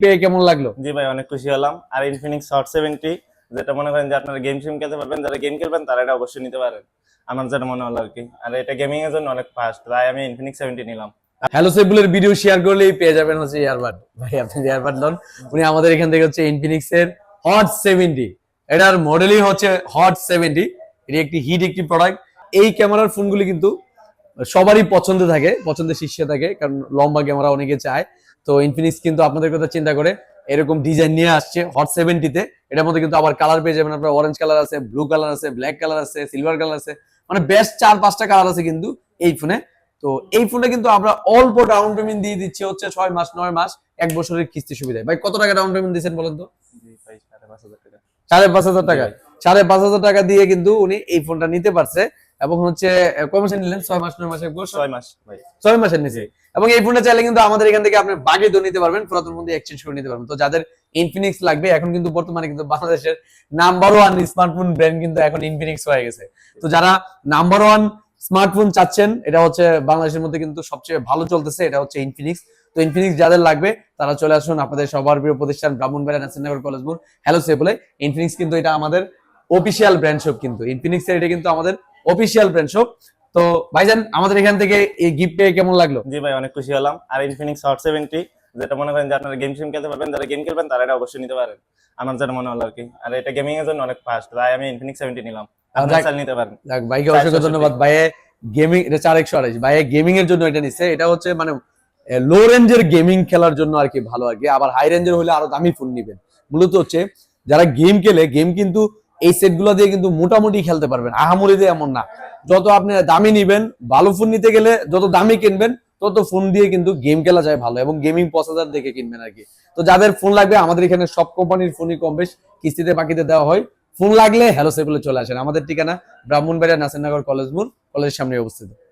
পেয়ে কেমন লাগলো? জি ভাই, অনেক খুশি হলাম। আর ইনফিনিক্স হট 70, যেটা মনে করেন যে আপনারা গেম শেম খেলতে পারবেন, যারা গেম খেলবেন তারা এটা অবশ্যই নিতে পারেন। আমার যেটা মনে হলো আর কি। আর এটা গেমিং এর জন্য অনেক ফাস্ট, তাই আমি ইনফিনিক্স 70 নিলাম। হ্যালো সেবুলের ভিডিও শেয়ার করলেই পেয়ে যাবেন হচ্ছে ইয়ারবাড। ভাই আপনি যে ইয়ারবাড লন, উনি আমাদের এখান থেকে হচ্ছে ইনফিনিক্স এর হট 70, এটার মডেলই হচ্ছে হট 70। এটি একটি হিট একটি প্রোডাক্ট। এই ক্যামেরার ফোনগুলি কিন্তু সবারই পছন্দ থাকে, পছন্দের শীর্ষে থাকে, কারণ লম্বা ক্যামেরা অনেকে চায়। তো ইনফিনিক্স কিন্তু আপনাদের কথা চিন্তা করে এরকম ডিজাইন নিয়ে আসছে হট 70-তে। এটার মধ্যে কিন্তু আবার কালার পেয়ে যাবেন আপনার, অরেঞ্জ কালার আছে, ব্লু কালার আছে, ব্ল্যাক কালার আছে, সিলভার কালার আছে, মানে বেস্ট 4-5টা কালার আছে কিন্তু এই ফোনে। তো এই ফোনটা কিন্তু আমরা অল্প ডাউন পেমেন্ট দিয়ে দিচ্ছি হচ্ছে 6 মাস 9 মাস 1 বছরের কিস্তি সুবিধায়। ভাই কত টাকা ডাউন পেমেন্ট দিয়েছেন বলেন তো? জি ভাই, 5,500 টাকা। 5,500 টাকা। 5,500 টাকা দিয়ে কিন্তু উনি এই ফোনটা নিতে পারছে। এবং হচ্ছে কয় মাসে নিলেন? 6 মাস 9 মাস 1 বছর? 6 মাস ভাই। 6 মাসের নিচে। এবং এই ফোনটা চাইলে কিন্তু আমাদের এখান থেকে আপনি বাগিয়ে তো নিতে পারবেন, পুরাতন ফোন দিয়ে এক্সচেঞ্জ করে নিতে পারবেন। তো যাদের ইনফিনিক্স লাগবে, এখন কিন্তু বর্তমানে কিন্তু বাংলাদেশের নাম্বার 1 স্মার্টফোন ব্র্যান্ড কিন্তু এখন ইনফিনিক্স হয়ে গেছে। তো যারা নাম্বার 1 স্মার্টফোন চাচ্ছেন, এটা হচ্ছে বাংলাদেশের মধ্যে কিন্তু সবচেয়ে ভালো চলতেছে, এটা হচ্ছে ইনফিনিক্স। তো ইনফিনিক্স যাদের লাগবে তারা চলে আসুন আপনাদের সবার প্রিয় প্রতিষ্ঠান ব্রাহ্মণবাড়িয়া নাসিরনগর কলেজ মোড় হ্যালো সেবলে। ইনফিনিক্স কিন্তু এটা আমাদের অফিসিয়াল ব্র্যান্ড শপ, কিন্তু ইনফিনিক্স এর এটা কিন্তু আমাদের অফিসিয়াল ব্র্যান্ড শপ। তো ভাইজান আমাদের এখান থেকে এই গিফট পেয়ে কেমন লাগলো? জি ভাই, অনেক খুশি হলাম। আর ইনফিনিক্স হট 70, যেটা মনে করেন যে আপনারা গেম শেম খেলতে পারবেন, যারা গেম খেলবেন তারা এটা অবশ্যই নিতে পারেন। আমার যেটা মনে হলো আর কি। আর এটা গেমিং এর জন্য অনেক ফাস্ট, তাই আমি ইনফিনিক্স 70 নিলাম। আপনারা চাইলে নিতে পারেন। যাক ভাইকে অসংখ্য ধন্যবাদ। ভাইয়ে গেমিং, এটা 4128, ভাইয়ে গেমিং এর জন্য এটা নিচ্ছে। এটা হচ্ছে মানে লো রেঞ্জের গেমিং খেলার জন্য আর কি ভালো আর কি। আবার হাই রেঞ্জের হলে আরো দামি ফোন নিবেন। মূলত হচ্ছে যারা গেম খেলে, গেম কিন্তু এই সেট গুলো দিয়ে কিন্তু মোটামুটি খেলতে পারবেন, আহামরি দিয়ে এমন না। যত আপনি দামি নিবেন, ভালো ফোন নিতে গেলে যত দামি কিনবেন তত ফোন দিয়ে কিন্তু গেম খেলা যায় ভালো, এবং গেমিং প্রসেসর দেখে কিনবেন আর কি। তো যাদের ফোন লাগবে, আমাদের এখানে সব কোম্পানির ফোনই কম বেশ কিস্তিতে বাকিতে দেওয়া হয়। ফোন লাগলে হ্যালো সেবলে চলে আসেন। আমাদের ঠিকানা ব্রাহ্মণবাড়িয়া নাসিরনগর কলেজ মোড়, কলেজের সামনে অবস্থিত।